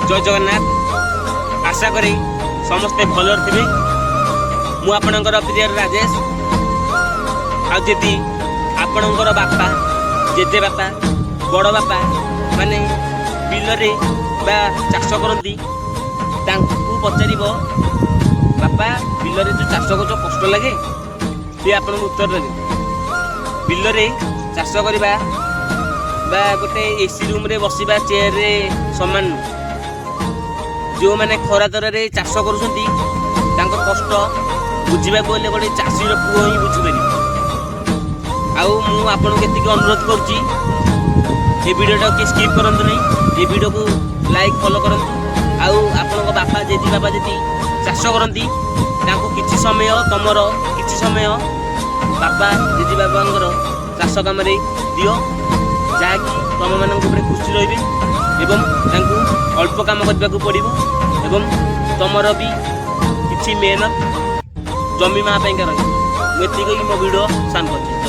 जय जगन्नाथ। आशा करी समस्ते भलर थे। मु आपणकर प्रिय राजेश। आदि आपणकर बापा जेजे बापा बड़ बापा माने बिलरे बा चाष करती पचार बापा बिलरे जो चाष कर कष्ट लगे सी आप उत्तर देवे। बिलरे चाष करवा बा गोटे एसी रूम रे बसवा चेयर रे समान। जो मैंने खरा दर चाष कर कष्ट बुझा गले गोटे चाषीर पुओ ही बुझीपार। आपको अनुरोध करुँची वीडियो किए स्किप करंतु नहीं। ये वीडियो को लाइक फॉलो करंतु। आपण बापा जेजी बापा जी चाष करती किसी समय तुमर किसी समय बापा जेजी बाबा चाष कम दियो जहाँकि तुम मान खुशी रे अल्प कम करने को पड़ो एवं तुमर भी किसी मेहनत जमी माँ रही। मो वीडियो सान कर।